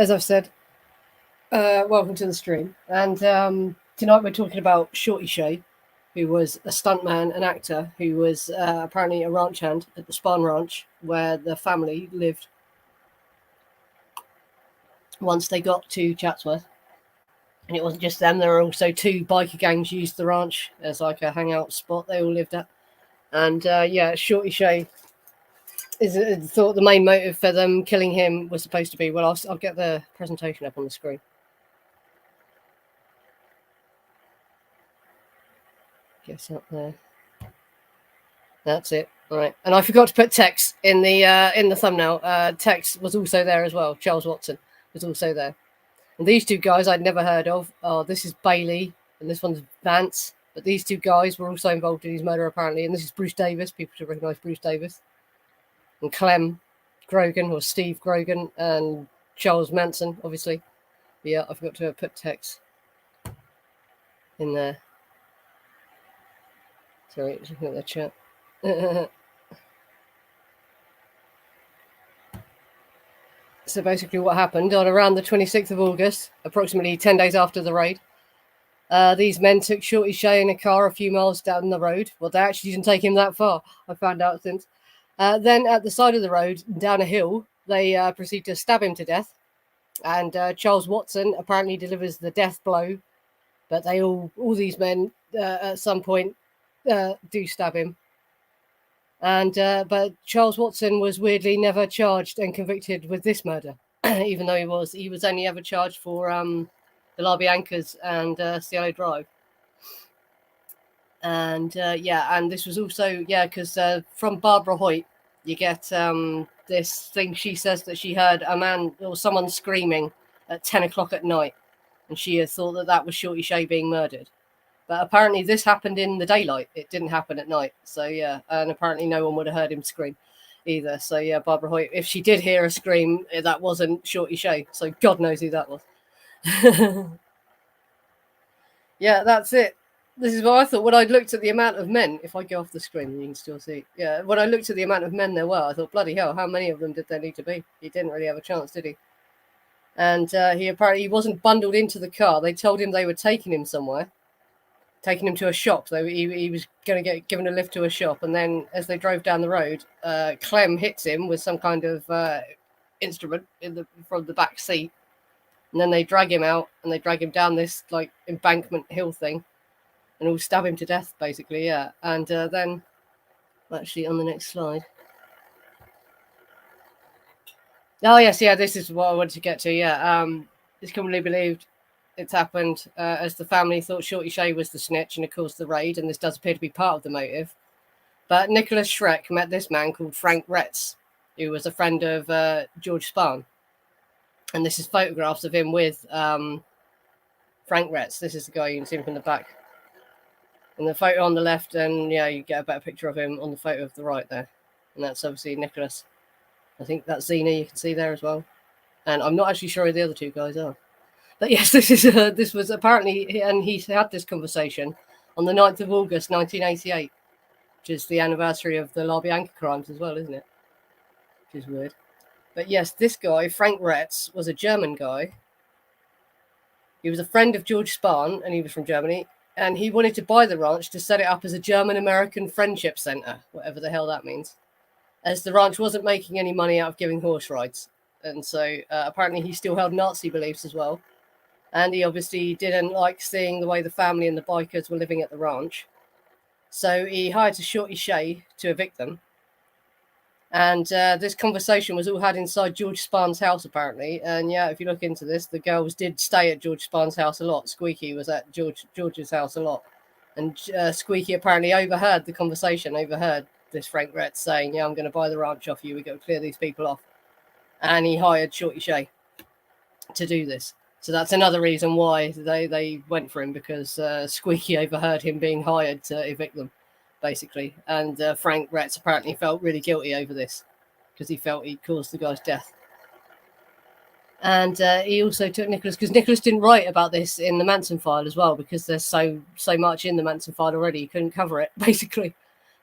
as I've said, welcome to the stream. And tonight we're talking about Shorty Shea, who was a stuntman, an actor, who was apparently a ranch hand at the Spahn Ranch, where the family lived once they got to Chatsworth. And it wasn't just them, there were also two biker gangs used the ranch as like a hangout spot they all lived at. And Shorty Shea is thought the main motive for them killing him was supposed to be, well, I'll get the presentation up on the screen. Guess up there. That's it. All right. And I forgot to put Tex in the thumbnail. Tex was also there as well. Charles Watson was also there. And these two guys I'd never heard of. Oh, this is Bailey and this one's Vance. But these two guys were also involved in his murder apparently. And this is Bruce Davis. People should recognise Bruce Davis. And Clem Grogan, or Steve Grogan, and Charles Manson, obviously. But yeah, I forgot to put Tex in there. Sorry, just looking at the chat. So basically what happened, on around the 26th of August, approximately 10 days after the raid, these men took Shorty Shea in a car a few miles down the road. Well, they actually didn't take him that far, I found out since. Then at the side of the road, down a hill, they proceed to stab him to death. And Charles Watson apparently delivers the death blow. But they all these men, at some point, do stab him. And but Charles Watson was weirdly never charged and convicted with this murder, even though he was only ever charged for the La Biancas and Cielo Drive. And and this was also because from Barbara Hoyt you get this thing. She says that she heard a man or someone screaming at 10 o'clock at night, and she thought that was Shorty Shea being murdered. But apparently this happened in the daylight. It didn't happen at night. So, yeah, and apparently no one would have heard him scream either. So, yeah, Barbara Hoyt, if she did hear a scream, that wasn't Shorty Shea. So God knows who that was. Yeah, that's it. This is what I thought when I looked at the amount of men. If I go off the screen, you can still see. Yeah, when I looked at the amount of men there were, I thought, bloody hell, how many of them did there need to be? He didn't really have a chance, did he? And he wasn't bundled into the car. They told him they were taking him somewhere. Taking him to a shop. He was going to get given a lift to a shop. And then as they drove down the road, Clem hits him with some kind of instrument from the back seat. And then they drag him out and they drag him down this like embankment hill thing and all stab him to death, basically, yeah. And then, actually on the next slide. Oh, yes, yeah, this is what I wanted to get to, yeah. It's commonly believed it's happened as the family thought Shorty Shea was the snitch and, of course, the raid, and this does appear to be part of the motive. But Nicholas Schreck met this man called Frank Retz, who was a friend of George Spahn. And this is photographs of him with Frank Retz. This is the guy you can see him from the back. And the photo on the left, and yeah, you get a better picture of him on the photo of the right there. And that's obviously Nicholas. I think that's Xena you can see there as well. And I'm not actually sure who the other two guys are. But yes, this was apparently, and he had this conversation on the 9th of August, 1988, which is the anniversary of the La Bianca crimes as well, isn't it? Which is weird. But yes, this guy, Frank Retz, was a German guy. He was a friend of George Spahn, and he was from Germany. And he wanted to buy the ranch to set it up as a German-American friendship center, whatever the hell that means, as the ranch wasn't making any money out of giving horse rides. And so apparently he still held Nazi beliefs as well. And he obviously didn't like seeing the way the family and the bikers were living at the ranch. So he hired a Shorty Shea to evict them. And this conversation was all had inside George Spahn's house, apparently. And yeah, if you look into this, the girls did stay at George Spahn's house a lot. Squeaky was at George's house a lot. And Squeaky apparently overheard the conversation, overheard this Frank Retz saying, yeah, I'm going to buy the ranch off you. We've got to clear these people off. And he hired Shorty Shea to do this. So that's another reason why they went for him, because Squeaky overheard him being hired to evict them, basically. And Frank Retz apparently felt really guilty over this because he felt he caused the guy's death. And he also took Nicholas, because Nicholas didn't write about this in the Manson file as well, because there's so much in the Manson file already, he couldn't cover it, basically.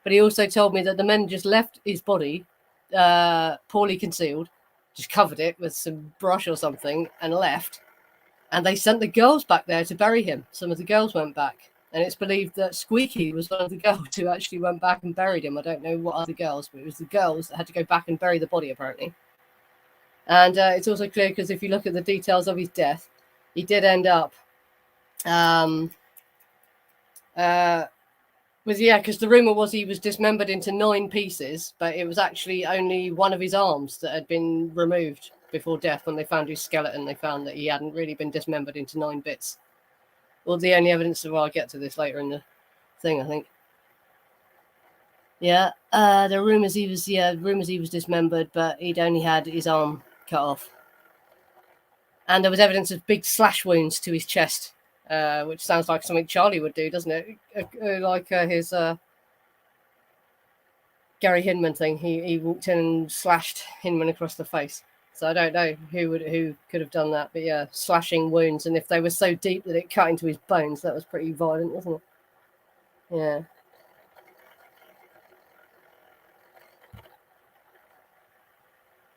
But he also told me that the men just left his body poorly concealed, just covered it with some brush or something and left. And they sent the girls back there to bury him. Some of the girls went back. And it's believed that Squeaky was one of the girls who actually went back and buried him. I don't know what other girls, but it was the girls that had to go back and bury the body, apparently. And it's also clear because if you look at the details of his death, he did end up because the rumor was he was dismembered into 9 pieces, but it was actually only one of his arms that had been removed before death. When they found his skeleton, they found that he hadn't really been dismembered into 9 bits. Well, the only evidence of, well, I'll get to this later in the thing, I think. Yeah, the rumors he was dismembered, but he'd only had his arm cut off. And there was evidence of big slash wounds to his chest, which sounds like something Charlie would do, doesn't it? Like his Gary Hinman thing. He walked in and slashed Hinman across the face. So I don't know who could have done that, but yeah, slashing wounds, and if they were so deep that it cut into his bones, that was pretty violent, wasn't it? Yeah.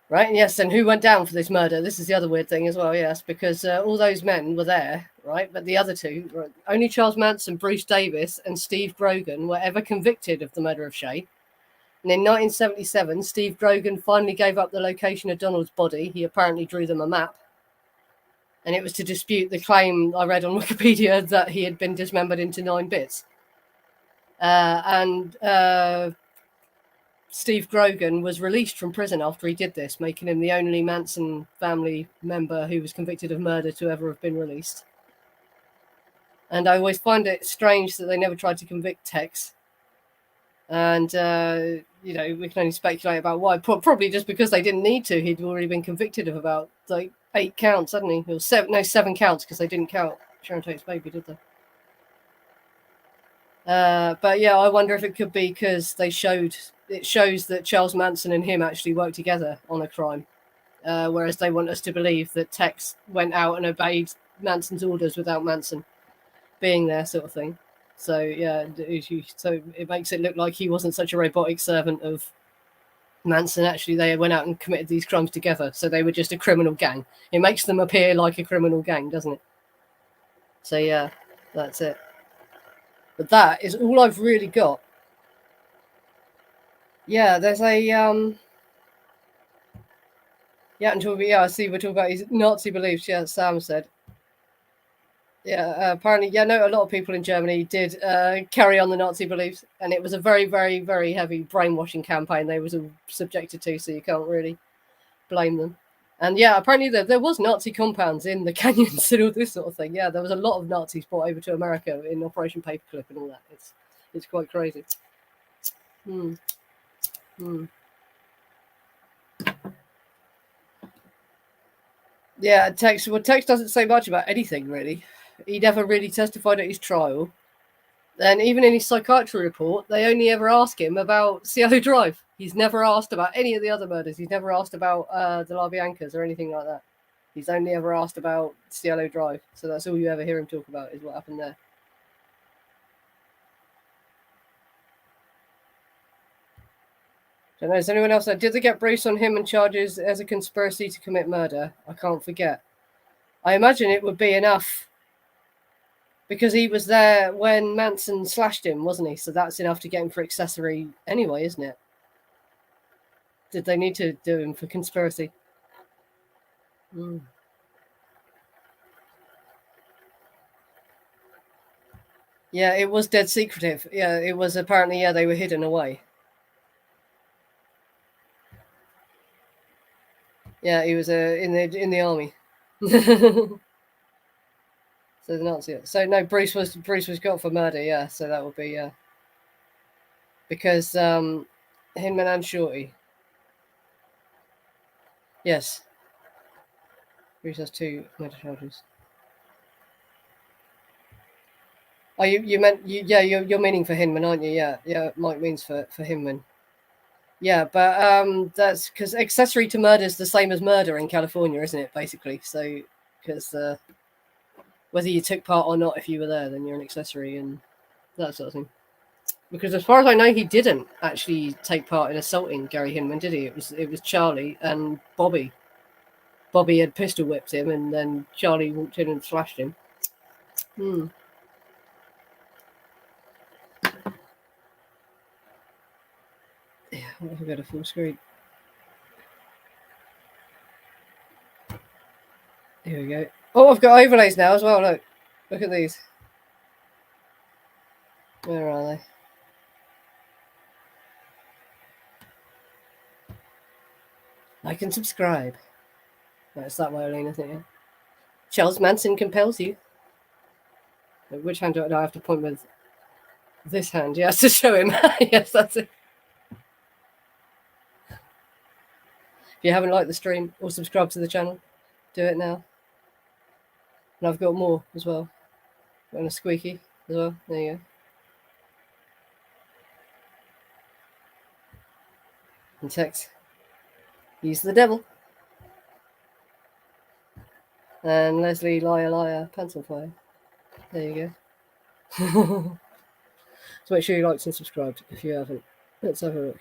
Right, yes, and who went down for this murder? This is the other weird thing as well, yes, because all those men were there, right? But the other two, only Charles Manson, Bruce Davis, and Steve Grogan were ever convicted of the murder of Shea. And in 1977, Steve Grogan finally gave up the location of Donald's body. He apparently drew them a map. And it was to dispute the claim I read on Wikipedia that he had been dismembered into 9 bits. Steve Grogan was released from prison after he did this, making him the only Manson family member who was convicted of murder to ever have been released. And I always find it strange that they never tried to convict Tex. And, we can only speculate about why. Probably just because they didn't need to. He'd already been convicted of about 8 counts, hadn't he? Or 7 counts, because they didn't count Sharon Tate's baby, did they? But yeah, I wonder if it could be because it shows that Charles Manson and him actually worked together on a crime. Whereas they want us to believe that Tex went out and obeyed Manson's orders without Manson being there, sort of thing. So yeah, so it makes it look like he wasn't such a robotic servant of Manson. Actually, they went out and committed these crimes together. So they were just a criminal gang. It makes them appear like a criminal gang, doesn't it? So yeah, that's it. But that is all I've really got. Yeah, there's a I see we're talking about his Nazi beliefs. Yeah, Sam said. Yeah, apparently, a lot of people in Germany did carry on the Nazi beliefs, and it was a very, very, very heavy brainwashing campaign they was subjected to, so you can't really blame them. And yeah, apparently there was Nazi compounds in the canyons and all this sort of thing. Yeah, there was a lot of Nazis brought over to America in Operation Paperclip and all that. It's quite crazy. Yeah, Tex doesn't say much about anything, really. He never really testified at his trial. And even in his psychiatry report, they only ever ask him about Cielo Drive. He's never asked about any of the other murders. He's never asked about the LaBiancas or anything like that. He's only ever asked about Cielo Drive. So that's all you ever hear him talk about, is what happened there. Don't know, is anyone else there? Did they get Bruce on him and charges as a conspiracy to commit murder? I can't forget. I imagine it would be enough, because he was there when Manson slashed him, wasn't he? So that's enough to get him for accessory anyway, isn't it? Did they need to do him for conspiracy? Yeah, it was dead secretive. Yeah, it was apparently, they were hidden away. Yeah, he was in the army. So the Nazi. So no, Bruce was got for murder. Yeah, so that would be because Hinman and Shorty. Yes, Bruce has 2 murder charges. Oh, you meant you're meaning for Hinman, aren't you? Yeah. Mike means for Hinman. Yeah, but that's because accessory to murder is the same as murder in California, isn't it? Basically, so because whether you took part or not, if you were there, then you're an accessory and that sort of thing. Because as far as I know, he didn't actually take part in assaulting Gary Hinman, did he? It was Charlie and Bobby Bobby had pistol whipped him, and then Charlie walked in and slashed him. Yeah, I'll go to full screen. Here we go. Oh, I've got overlays now as well. Look at these. Where are they? Like and subscribe. That's that violin, isn't it? Charles Manson compels you. Which hand do I have to point with? This hand, yes, to show him. Yes, that's it. If you haven't liked the stream or subscribed to the channel, do it now. And I've got more as well. And a squeaky as well. There you go. And text. Use the devil. And Leslie, liar, liar, pencil fire. There you go. So make sure you liked and subscribed if you haven't. Let's have a look.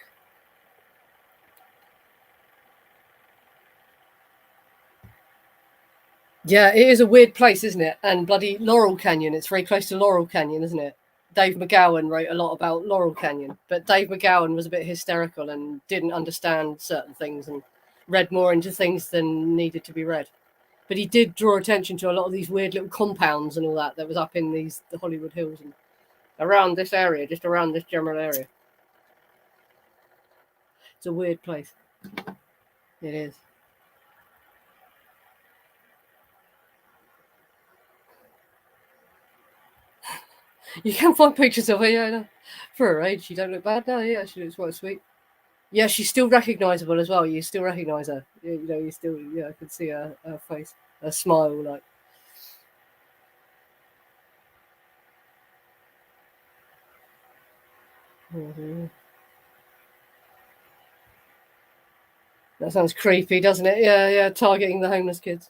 Yeah, it is a weird place, isn't it? And bloody Laurel Canyon. It's very close to Laurel Canyon, isn't it? Dave McGowan wrote a lot about Laurel Canyon, but Dave McGowan was a bit hysterical and didn't understand certain things and read more into things than needed to be read. But he did draw attention to a lot of these weird little compounds and all that was up in the Hollywood Hills and around this area, just around this general area. It's a weird place. It is. You can find pictures of her, yeah. For her age, she don't look bad now. Yeah, she looks quite sweet. Yeah, she's still recognisable as well. You still recognise her. You know, you still, yeah, I can see her face, her smile, like. Mm-hmm. That sounds creepy, doesn't it? Yeah, targeting the homeless kids.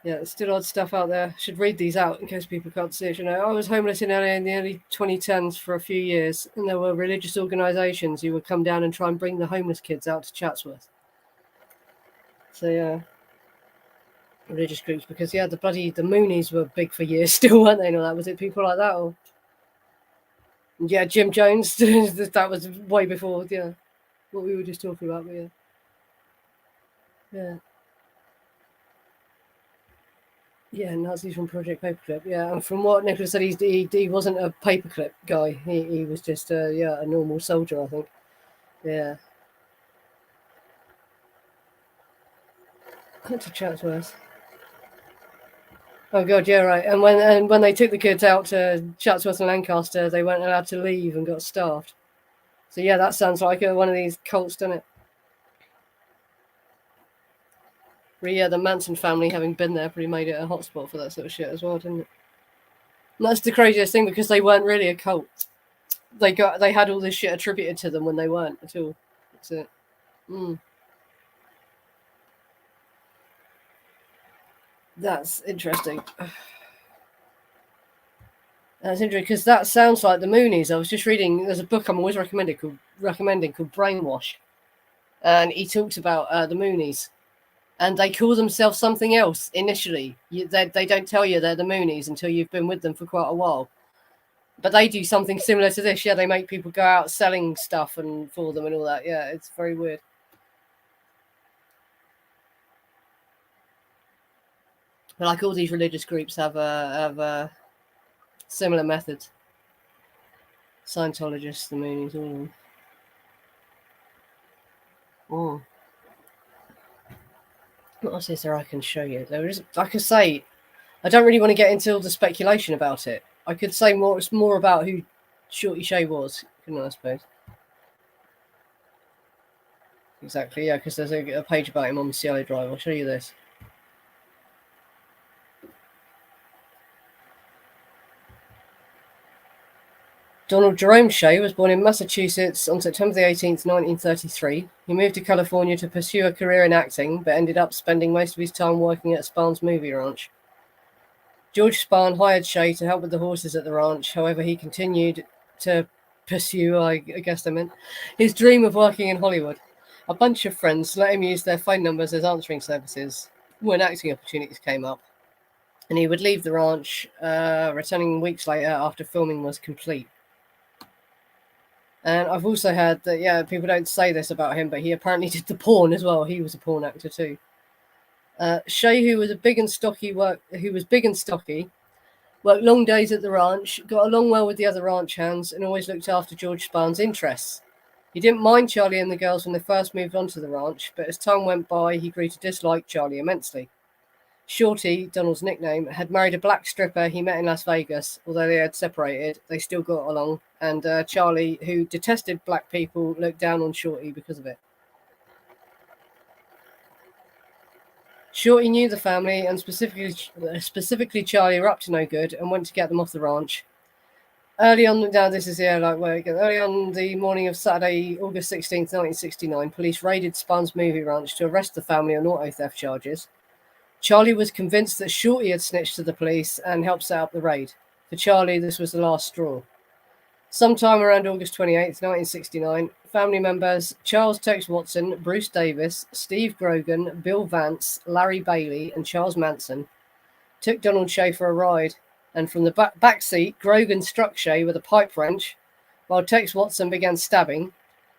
Yeah, there's still odd stuff out there. Should read these out in case people can't see it. You know, I was homeless in LA in the early 2010s for a few years, and there were religious organisations who would come down and try and bring the homeless kids out to Chatsworth. So yeah, religious groups, because yeah, the Moonies were big for years still, weren't they? And all that, was it people like that, or yeah, Jim Jones? That was way before, yeah, what we were just talking about. But yeah. Yeah, Nazis from Project Paperclip. Yeah, and from what Nicholas said, he wasn't a paperclip guy. He was just a normal soldier, I think. Yeah. Went to Chatsworth. Oh god, yeah, right. And when they took the kids out to Chatsworth and Lancaster, they weren't allowed to leave and got starved. So yeah, that sounds like one of these cults, doesn't it? Yeah, the Manson family, having been there, probably made it a hotspot for that sort of shit as well, didn't it? And that's the craziest thing, because they weren't really a cult. They had all this shit attributed to them when they weren't at all. That's it. That's interesting. That's interesting, because that sounds like the Moonies. I was just reading. There's a book I'm always recommending called Brainwash, and he talks about the Moonies. And they call themselves something else initially. They don't tell you they're the Moonies until you've been with them for quite a while. But they do something similar to this. Yeah, they make people go out selling stuff and for them and all that. Yeah, it's very weird. But like all these religious groups have similar methods. Scientologists, the Moonies, all of them. Oh. What else is there I can show you? There is, like I say, I don't really want to get into all the speculation about it. I could say more. It's more about who Shorty Shea was, couldn't I suppose? Exactly, yeah, because there's a page about him on the Cielo Drive. I'll show you this. Donald Jerome Shea was born in Massachusetts on September the 18th, 1933. He moved to California to pursue a career in acting, but ended up spending most of his time working at Spahn's movie ranch. George Spahn hired Shea to help with the horses at the ranch. However, he continued to pursue, I guess they meant, his dream of working in Hollywood. A bunch of friends let him use their phone numbers as answering services when acting opportunities came up, and he would leave the ranch, returning weeks later after filming was complete. And I've also heard that, yeah, people don't say this about him, but he apparently did the porn as well. He was a porn actor too. Shea, who was big and stocky, worked long days at the ranch, got along well with the other ranch hands, and always looked after George Spahn's interests. He didn't mind Charlie and the girls when they first moved onto the ranch, but as time went by, he grew to dislike Charlie immensely. Shorty, Donald's nickname, had married a black stripper he met in Las Vegas. Although they had separated, they still got along, and Charlie, who detested black people, looked down on Shorty because of it. Shorty knew the family, and specifically Charlie, were up to no good, and went to get them off the ranch. Early on the morning of Saturday, August 16th, 1969, police raided Spahn's movie ranch to arrest the family on auto theft charges. Charlie was convinced that Shorty had snitched to the police and helped set up the raid. For Charlie, this was the last straw. Sometime around August 28th, 1969, family members Charles Tex Watson, Bruce Davis, Steve Grogan, Bill Vance, Larry Bailey, and Charles Manson took Donald Shea for a ride, and from the back seat, Grogan struck Shea with a pipe wrench, while Tex Watson began stabbing.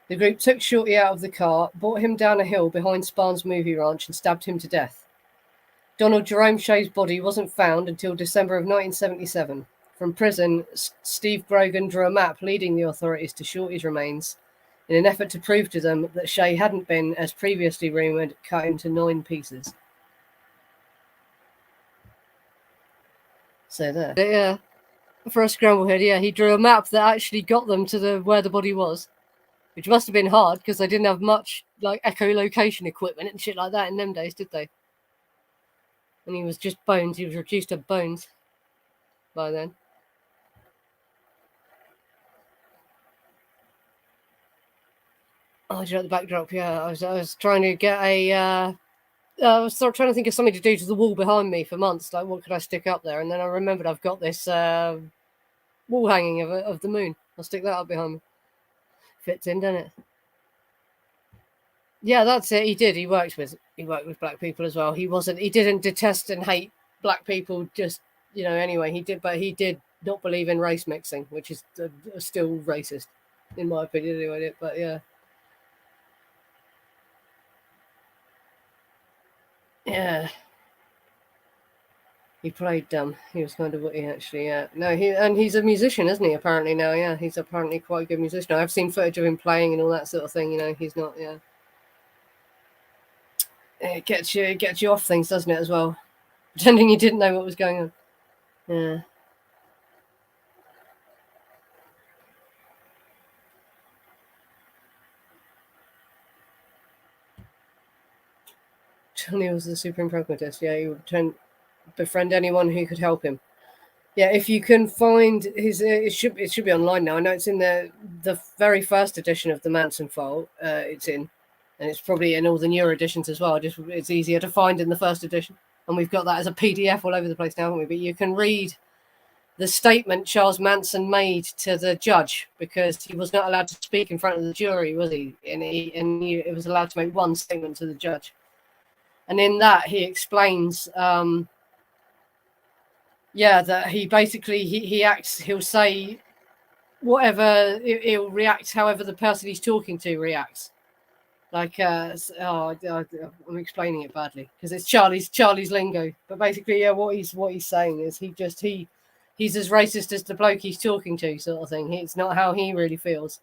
The group took Shorty out of the car, brought him down a hill behind Spahn's movie ranch, and stabbed him to death. Donald Jerome Shea's body wasn't found until December of 1977. From prison, Steve Grogan drew a map leading the authorities to Shorty's remains in an effort to prove to them that Shea hadn't been, as previously rumoured, cut into 9 pieces. So there. Yeah. For a scramblehead, yeah, he drew a map that actually got them to where the body was, which must have been hard because they didn't have much like echolocation equipment and shit like that in them days, did they? And he was just bones. He was reduced to bones by then. Oh, do you know the backdrop? Yeah, I was trying to get I was sort of trying to think of something to do to the wall behind me for months. Like, what could I stick up there? And then I remembered I've got this wall hanging of the moon. I'll stick that up behind me. Fits in, doesn't it? Yeah, that's it. He did. He worked with black people as well. He didn't detest and hate black people. Just anyway, he did not believe in race mixing, which is still racist, in my opinion. Anyway, but yeah. Yeah. He played dumb. He was kind of what he actually, yeah. No, he's a musician, isn't he? Apparently now, yeah. He's apparently quite a good musician. I've seen footage of him playing and all that sort of thing. He's not, yeah. It gets you off things, doesn't it, as well? Pretending you didn't know what was going on. Yeah. Johnny was the supreme pragmatist. Yeah, he would befriend anyone who could help him. Yeah, if you can find his, it should be online now. I know it's in the very first edition of the Manson file. It's in, and it's probably in all the newer editions as well. It's easier to find in the first edition, and we've got that as a PDF all over the place now, haven't we? But you can read the statement Charles Manson made to the judge, because he was not allowed to speak in front of the jury, was he? And he was allowed to make one statement to the judge, and in that he explains. Yeah, that he basically he acts. He'll say whatever. He'll react however the person he's talking to reacts. Like, I'm explaining it badly because it's Charlie's lingo. But basically, yeah, what he's saying is he's as racist as the bloke he's talking to, sort of thing. It's not how he really feels,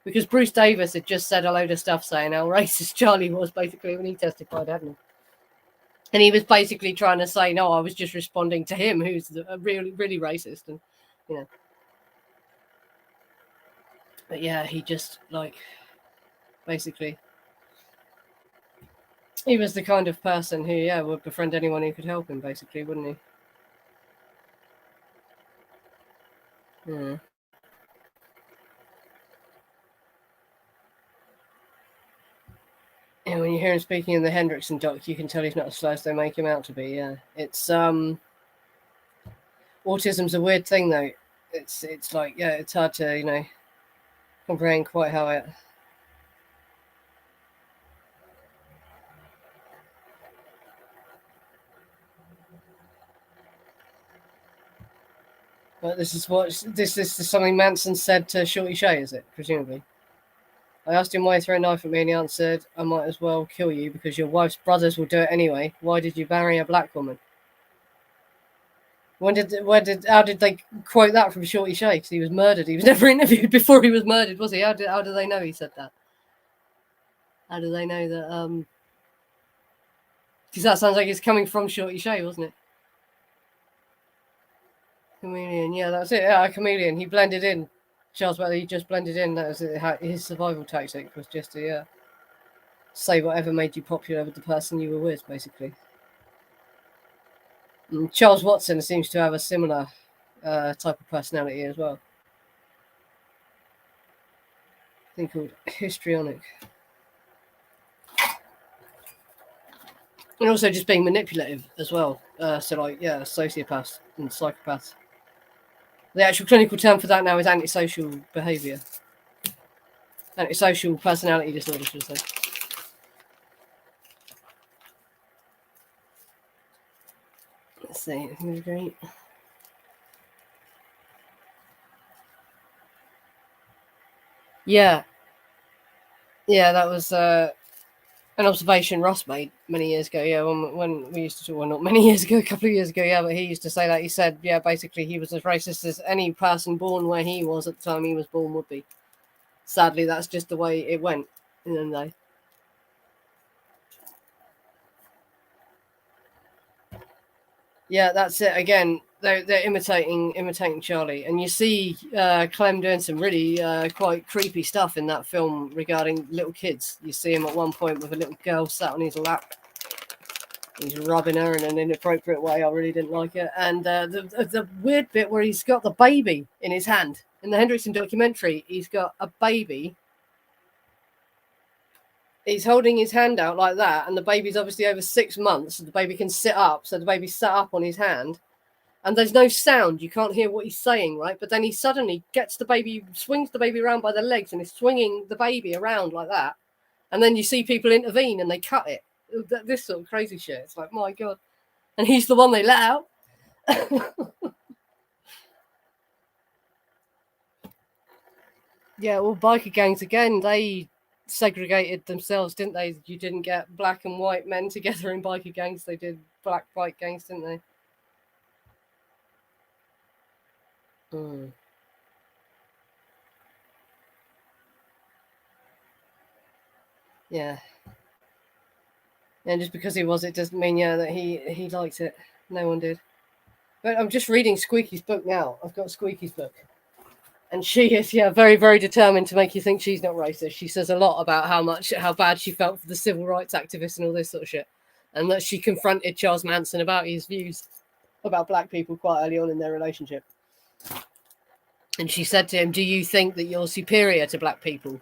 because Bruce Davis had just said a load of stuff saying how racist Charlie was, basically, when he testified, hadn't he? And he was basically trying to say, no, I was just responding to him, who's really, really racist. And, But yeah, he just, basically, he was the kind of person who, yeah, would befriend anyone who could help him, basically, wouldn't he? Yeah. Yeah, when you hear him speaking in the Hendrickson doc, you can tell he's not as slow as they make him out to be. Yeah, it's autism's a weird thing though. It's like, yeah, it's hard to comprehend quite how it. But this is something Manson said to Shorty Shea, is it? Presumably. I asked him why he threw a knife at me, and he answered, "I might as well kill you because your wife's brothers will do it anyway. Why did you marry a black woman?" How did they quote that from Shorty Shea? Because he was murdered. He was never interviewed before he was murdered, was he? How do they know he said that? How do they know that? Because that sounds like it's coming from Shorty Shea, wasn't it? Chameleon, yeah, that's it. Yeah, a chameleon. He blended in. Charles Manson, he just blended in. That was it. His survival tactic was just to say whatever made you popular with the person you were with, basically. And Charles Watson seems to have a similar type of personality as well. A thing called histrionic. And also just being manipulative as well. Sociopaths and psychopaths. The actual clinical term for that now is antisocial behaviour. Antisocial personality disorder, should I say. Let's see, I think it was great. Yeah. Yeah, that was an observation Ross made many years ago. Yeah, when we used to talk, well, not many years ago, a couple of years ago. Yeah, but he used to say that. He said, yeah, basically he was as racist as any person born where he was at the time he was born would be. Sadly, that's just the way it went in the day. Yeah, that's it. Again, they're imitating Charlie, and you see Clem doing some really quite creepy stuff in that film regarding little kids. You see him at one point with a little girl sat on his lap. He's rubbing her in an inappropriate way. I really didn't like it. And the weird bit where he's got the baby in his hand in the Hendrickson documentary, he's got a baby. He's holding his hand out like that, and the baby's obviously over 6 months. So the baby can sit up, so the baby's sat up on his hand. And there's no sound. You can't hear what he's saying, right? But then he suddenly gets the baby, swings the baby around by the legs, and is swinging the baby around like that. And then you see people intervene, and they cut it. This sort of crazy shit. It's like, my God. And he's the one they let out. Yeah, well, biker gangs, again, they segregated themselves, didn't they? You didn't get black and white men together in biker gangs. They did black bike gangs, didn't they? Mm. Yeah. And just because he was, it doesn't mean that he liked it. No one did. But I'm just reading Squeaky's book now. I've got Squeaky's book, and she is very very determined to make you think she's not racist. She says a lot about how bad she felt for the civil rights activists and all this sort of shit, and that she confronted Charles Manson about his views about black people quite early on in their relationship. And she said to him, "Do you think that you're superior to black people?"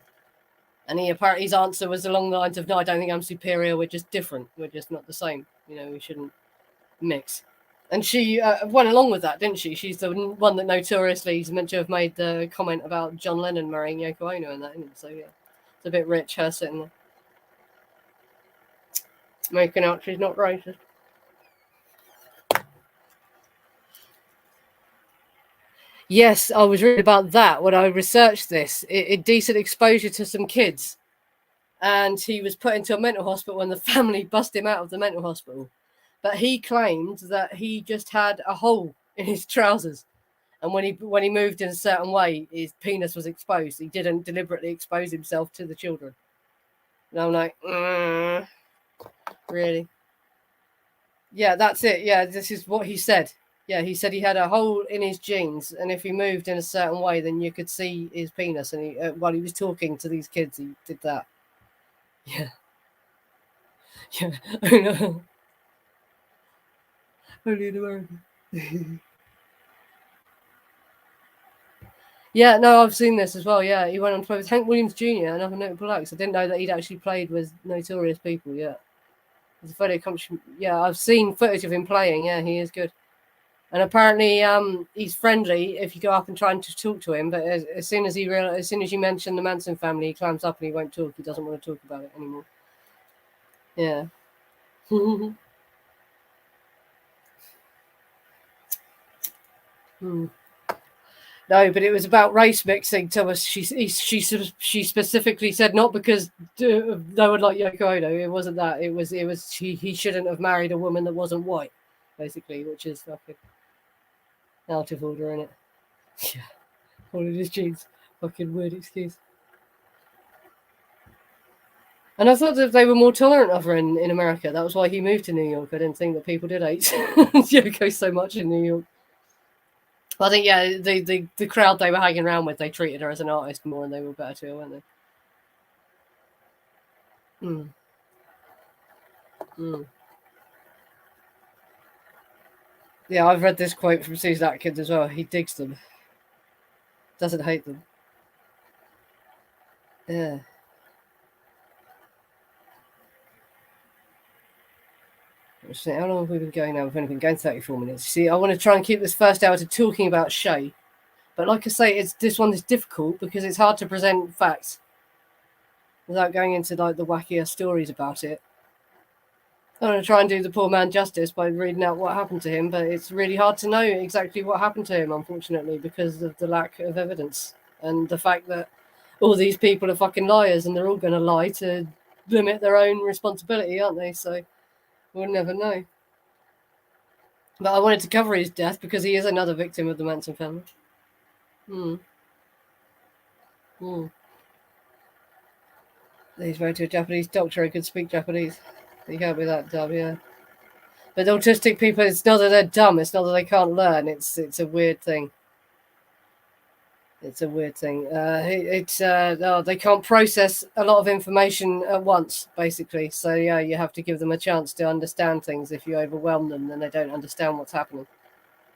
And his answer was along the lines of, "No, I don't think I'm superior. We're just different. We're just not the same. We shouldn't mix." And she went along with that, didn't she? She's the one that notoriously is meant to have made the comment about John Lennon marrying Yoko Ono and that, isn't it? So, yeah, it's a bit rich, her sitting there. Making out she's not racist. Yes, I was reading about that when I researched this. It decent exposure to some kids. And he was put into a mental hospital when the family bust him out of the mental hospital. But he claimed that he just had a hole in his trousers. And when he moved in a certain way, his penis was exposed. He didn't deliberately expose himself to the children. And I'm like, really? Yeah, that's it. Yeah, this is what he said. Yeah, he said he had a hole in his jeans, and if he moved in a certain way, then you could see his penis. And while he was talking to these kids, he did that. Yeah. Yeah, I know. Only in America. Yeah, no, I've seen this as well. Yeah, he went on to play with Hank Williams Jr. and other notable acts. I didn't know that he'd actually played with notorious people. Yeah, there's a photo comes. Yeah, I've seen footage of him playing. Yeah, he is good, and apparently, he's friendly if you go up and try and talk to him. But as soon as as soon as you mention the Manson family, he climbs up and he won't talk. He doesn't want to talk about it anymore. Yeah. Hmm. No, but it was about race mixing, Thomas. She specifically said not because no one liked Yoko Ono. It wasn't that. It was he shouldn't have married a woman that wasn't white, basically, which is fucking out of order, in it. Yeah, all of his genes. Fucking weird excuse. And I thought that they were more tolerant of her in America. That was why he moved to New York. I didn't think that people did hate Yoko so much in New York. I think, yeah, the crowd they were hanging around with, they treated her as an artist more, and they were better to her, weren't they? Mm. Mm. Yeah, I've read this quote from Susan Atkins as well. He digs them, doesn't hate them. Yeah. How long have we been going now? We've only been going 34 minutes. See, I want to try and keep this first hour to talking about Shea. But like I say, this one is difficult because it's hard to present facts without going into like the wackier stories about it. I want to try and do the poor man justice by reading out what happened to him, but it's really hard to know exactly what happened to him, unfortunately, because of the lack of evidence and the fact that all these people are fucking liars and they're all going to lie to limit their own responsibility, aren't they? So we'll never know. But I wanted to cover his death because he is another victim of the Manson family. Hmm. Hmm. He's married to a Japanese doctor who could speak Japanese. You can't be that dumb, yeah. But autistic people, it's not that they're dumb. It's not that they can't learn. It's a weird thing. It's a weird thing. They can't process a lot of information at once, basically. So yeah, you have to give them a chance to understand things. If you overwhelm them, then they don't understand what's happening,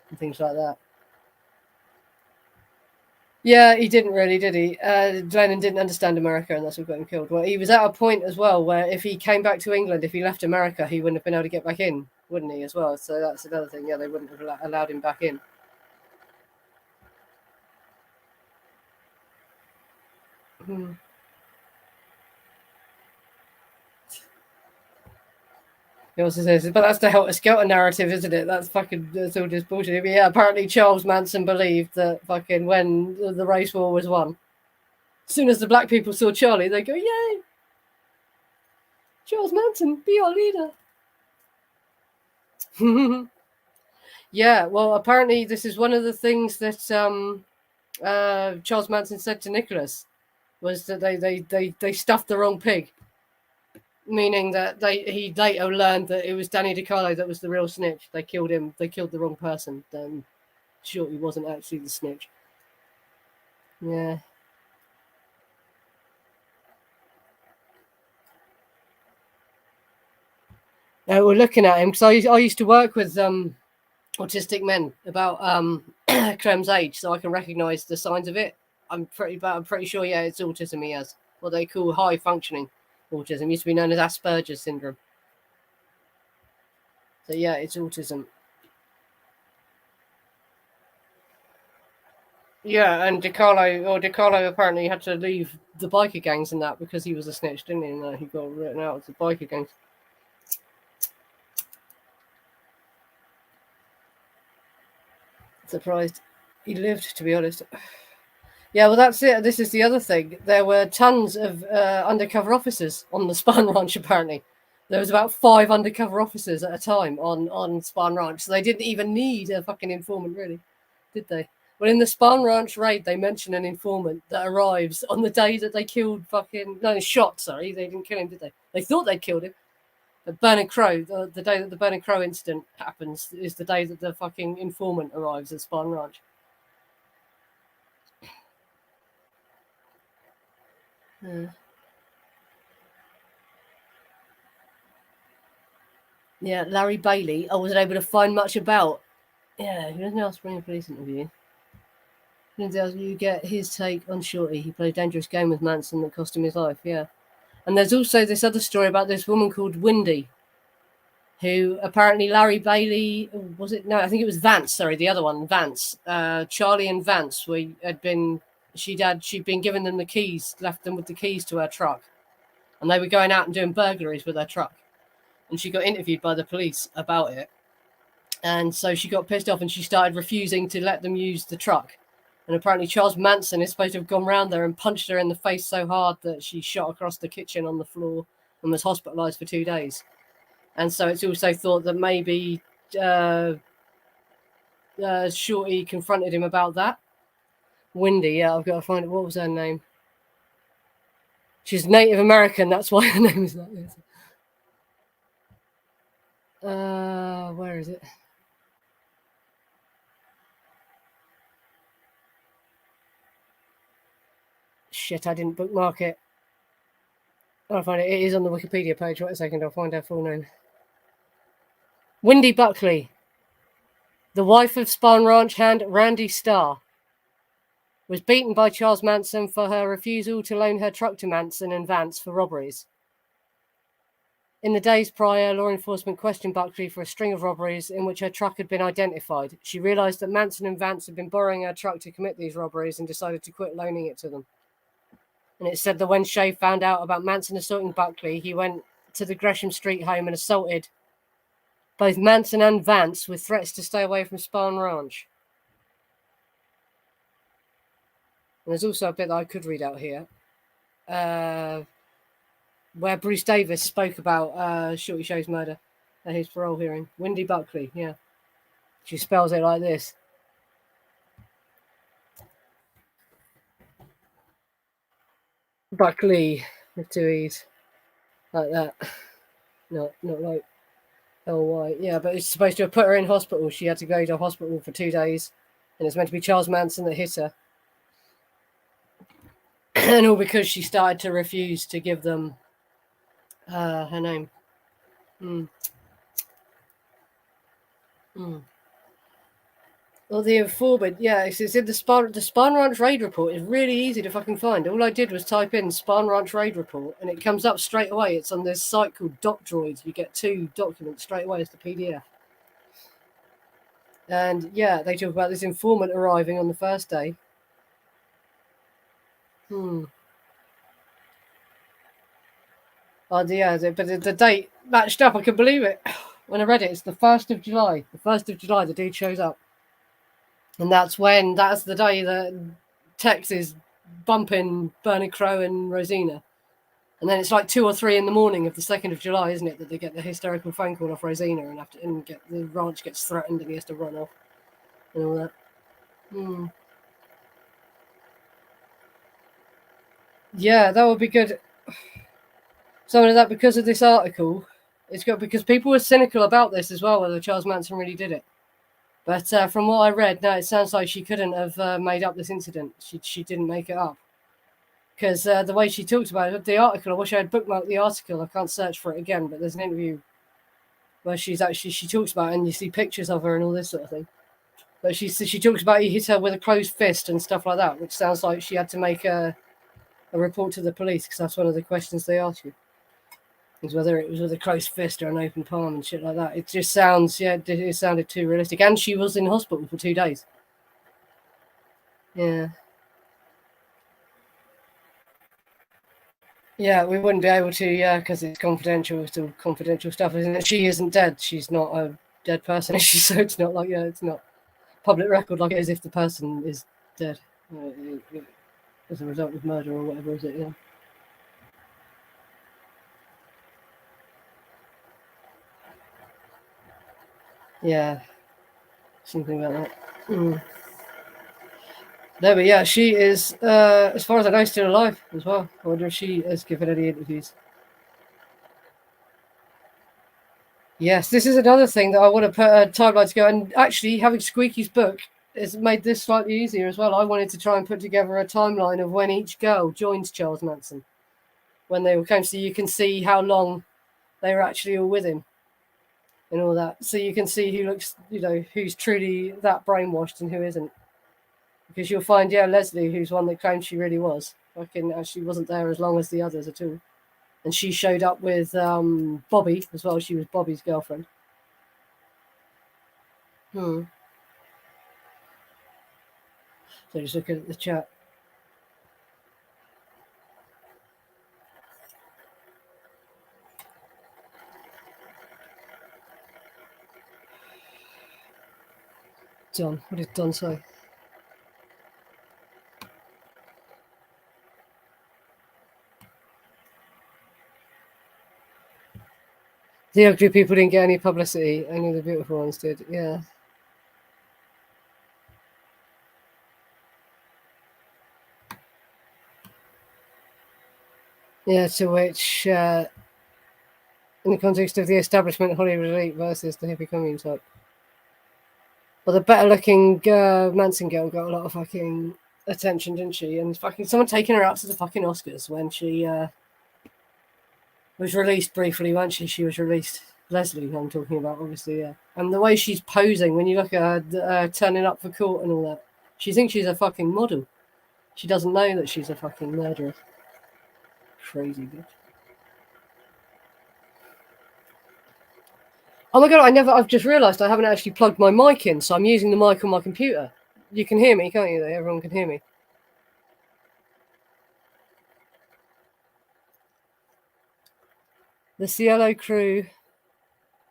and things like that. Yeah, he didn't really, did he? Lennon didn't understand America, and that's what got him killed. Well, he was at a point as well where if he came back to England, if he left America, he wouldn't have been able to get back in, wouldn't he, as well? So that's another thing. Yeah, they wouldn't have allowed him back in. Hmm. He also says, but that's the Helter Skelter narrative, isn't it? That's all just bullshit. But yeah, apparently Charles Manson believed that fucking when the race war was won, as soon as the black people saw Charlie, they go, yay! Charles Manson, be our leader. Yeah, well, apparently this is one of the things that Charles Manson said to Nicholas, was that they stuffed the wrong pig, meaning that he later learned that it was Danny DiCarlo that was the real snitch. They killed him. They killed the wrong person. Then Shorty wasn't actually the snitch. Yeah. We're looking at him because I used to work with autistic men about Clem's age, so I can recognise the signs of it. I'm pretty sure, yeah, it's autism he has. What they call high functioning autism. It used to be known as Asperger's syndrome. So yeah, it's autism. Yeah, and DiCarlo apparently had to leave the biker gangs and that because he was a snitch, didn't he? And he got written out of the biker gangs. Surprised he lived, to be honest. Yeah, well, that's it. This is the other thing. There were tons of undercover officers on the Spahn Ranch, apparently. There was about 5 undercover officers at a time on Spahn Ranch. So they didn't even need a fucking informant, really, did they? Well, in the Spahn Ranch raid, they mention an informant that arrives on the day that they killed shot, sorry. They didn't kill him, did they? They thought they'd killed him. But Burning Crow, the day that the Burning Crow incident happens, is the day that the fucking informant arrives at Spahn Ranch. Yeah, Larry Bailey. I wasn't able to find much about. Yeah, he doesn't ask for any police interview. You get his take on Shorty. He played a dangerous game with Manson that cost him his life. Yeah, and there's also this other story about this woman called Windy, who apparently Larry Bailey was it? No, I think it was Vance. Sorry, the other one, Vance. Charlie and Vance she'd been given them the keys, left them with the keys to her truck, and they were going out and doing burglaries with her truck. And she got interviewed by the police about it. And so she got pissed off and she started refusing to let them use the truck. And apparently Charles Manson is supposed to have gone round there and punched her in the face so hard that she shot across the kitchen on the floor and was hospitalised for 2 days. And so it's also thought that maybe Shorty confronted him about that. Wendy, yeah, I've got to find it. What was her name? She's Native American, that's why her name is like this. Where is it? Shit, I didn't bookmark it. I'll find it. It is on the Wikipedia page. Wait a second, I'll find her full name. Wendy Buckley, the wife of Spahn Ranch hand Randy Starr, was beaten by Charles Manson for her refusal to loan her truck to Manson and Vance for robberies. In the days prior, law enforcement questioned Buckley for a string of robberies in which her truck had been identified. She realised that Manson and Vance had been borrowing her truck to commit these robberies and decided to quit loaning it to them. And it said that when Shea found out about Manson assaulting Buckley, he went to the Gresham Street home and assaulted both Manson and Vance with threats to stay away from Spahn Ranch. And there's also a bit that I could read out here, where Bruce Davis spoke about Shorty Shea's murder at his parole hearing. Wendy Buckley, yeah. She spells it like this. Buckley, with 2 E's. Like that. Not like L-Y. Yeah, but it's supposed to have put her in hospital. She had to go to hospital for 2 days. And it's meant to be Charles Manson that hit her. And all because she started to refuse to give them her name. Well, the informant, yeah, it's in the Spahn Ranch raid report is really easy to fucking find. All I did was type in Spahn Ranch raid report, and it comes up straight away. It's on this site called DocDroid. You get 2 documents straight away as the PDF. And yeah, they talk about this informant arriving on the first day. Oh yeah, but the date matched up. I can believe it. When I read it, it's the 1st of July. The 1st of July, the dude shows up. And that's the day that Tex is bumping Bernard Crow and Rosina. And then it's like 2 or 3 in the morning of the 2nd of July, isn't it, that they get the hysterical phone call off Rosina and the ranch gets threatened and he has to run off and all that. Yeah, that would be good. Some of that because of this article. It's good because people were cynical about this as well, whether Charles Manson really did it. But from what I read, no, it sounds like she couldn't have made up this incident. She didn't make it up. Because the way she talks about it, the article, I wish I had bookmarked the article. I can't search for it again, but there's an interview where she talks about it and you see pictures of her and all this sort of thing. But she talks about he hit her with a closed fist and stuff like that, which sounds like she had to make a report to the police because that's one of the questions they ask you. Is whether it was with a closed fist or an open palm and shit like that. It just sounds, it sounded too realistic. And she was in hospital for 2 days. Yeah. Yeah, we wouldn't be able to, because it's confidential. It's still confidential stuff, isn't it? She isn't dead. She's not a dead person, so it's not like, it's not public record like it is if the person is dead as a result of murder or whatever, is it? Yeah. Yeah. Something like that. No, but yeah, she is, as far as I know, still alive as well. I wonder if she has given any interviews. Yes, this is another thing that I want to put a timeline to go. And actually, having Squeaky's book has made this slightly easier as well. I wanted to try and put together a timeline of when each girl joined Charles Manson, when they were came, so you can see how long they were actually all with him and all that. So you can see who looks, who's truly that brainwashed and who isn't. Because you'll find, Leslie, who's one that claimed she really was, actually wasn't there as long as the others at all. And she showed up with Bobby as well. She was Bobby's girlfriend. So just looking at the chat. Don, what did Don say? The ugly people didn't get any publicity. Only the beautiful ones did. Yeah. Yeah, to which, in the context of the establishment Hollywood elite versus the hippie commune type. Well, the better looking Manson girl got a lot of fucking attention, didn't she? And fucking someone taking her out to the fucking Oscars when she was released briefly, wasn't she? She was released. Leslie, I'm talking about, obviously, yeah. And the way she's posing when you look at her turning up for court and all that, she thinks she's a fucking model. She doesn't know that she's a fucking murderer. Crazy bitch. Oh my god, I've just realised I haven't actually plugged my mic in, so I'm using the mic on my computer. You can hear me, can't you? Everyone can hear me. The Cielo crew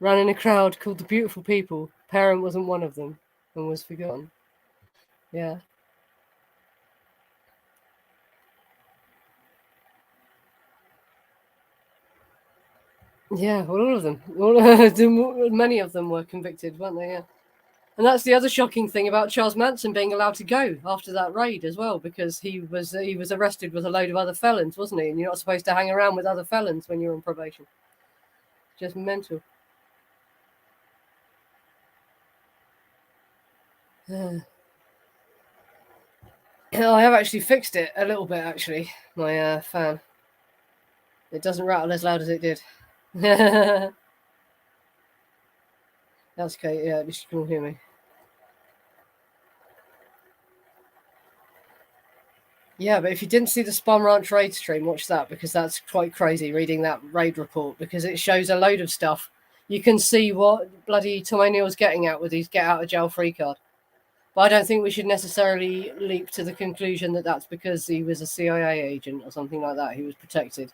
ran in a crowd called the Beautiful People. Parent wasn't one of them and was forgotten. Yeah. Yeah, well, all of them. Many of them were convicted, weren't they? Yeah. And that's the other shocking thing about Charles Manson being allowed to go after that raid as well, because he was arrested with a load of other felons, wasn't he? And you're not supposed to hang around with other felons when you're on probation. Just mental. I have actually fixed it a little bit, actually, my fan. It doesn't rattle as loud as it did. That's okay, yeah, at least you can all hear me. Yeah, but if you didn't see the Spahn Ranch raid stream, watch that, because that's quite crazy reading that raid report, because it shows a load of stuff. You can see what bloody Tom O'Neill's getting at with his get out of jail free card. But I don't think we should necessarily leap to the conclusion that that's because he was a CIA agent or something like that. He was protected.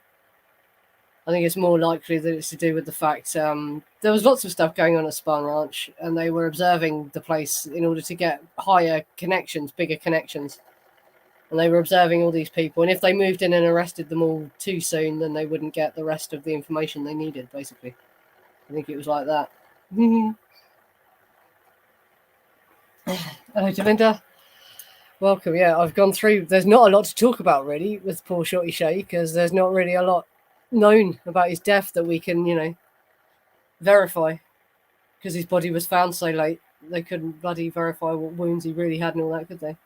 I think it's more likely that it's to do with the fact there was lots of stuff going on at Spahn Ranch, and they were observing the place in order to get higher connections, bigger connections. And they were observing all these people. And if they moved in and arrested them all too soon, then they wouldn't get the rest of the information they needed, basically. I think it was like that. Hello, Delinda. Welcome. Yeah, I've gone through. There's not a lot to talk about, really, with poor Shorty Shea, because there's not really a lot known about his death that we can, verify. Because his body was found so late, they couldn't bloody verify what wounds he really had and all that, could they?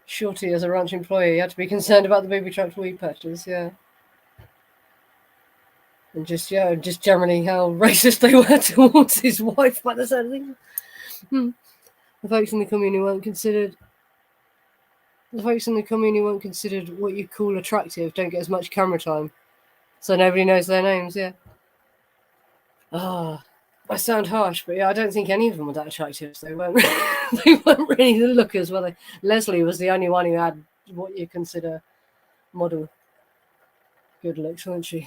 Shorty, as a ranch employee, had to be concerned about the booby-trapped weed patches, yeah. And just generally how racist they were towards his wife by the sound of things. The folks in the community weren't considered what you call attractive, don't get as much camera time. So nobody knows their names, yeah. I sound harsh, but yeah, I don't think any of them were that attractive. So they weren't really the lookers, were they? Leslie was the only one who had what you consider model good looks, wasn't she?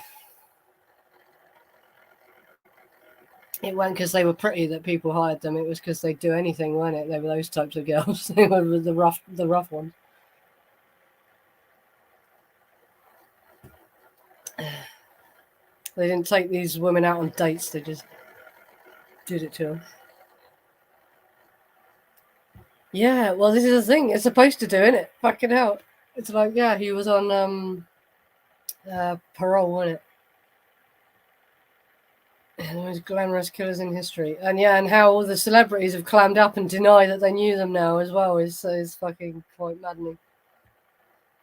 It wasn't because they were pretty that people hired them. It was because they'd do anything, weren't it? They were those types of girls. They were the rough ones. They didn't take these women out on dates. They just did it to them. Yeah, well, this is the thing. It's supposed to do, isn't it? Fucking hell. It's like, yeah, he was on parole, wasn't it? The most glamorous killers in history. And yeah, and how all the celebrities have clammed up and deny that they knew them now as well is fucking quite maddening.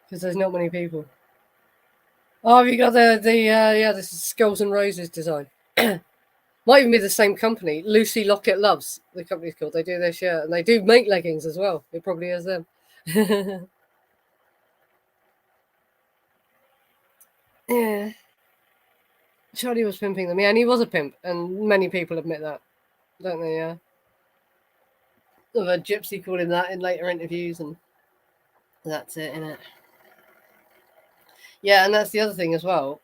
Because there's not many people. Oh, have you got this is Skulls and Roses design. Might even be the same company. Lucy Lockett Loves, the company's called. They do their shirt, and they do make leggings as well. It probably is them. Yeah. Charlie was pimping them. Yeah, and he was a pimp, and many people admit that, don't they? Yeah. I've heard Gypsy call him that in later interviews, and that's it, innit? Yeah, and that's the other thing as well.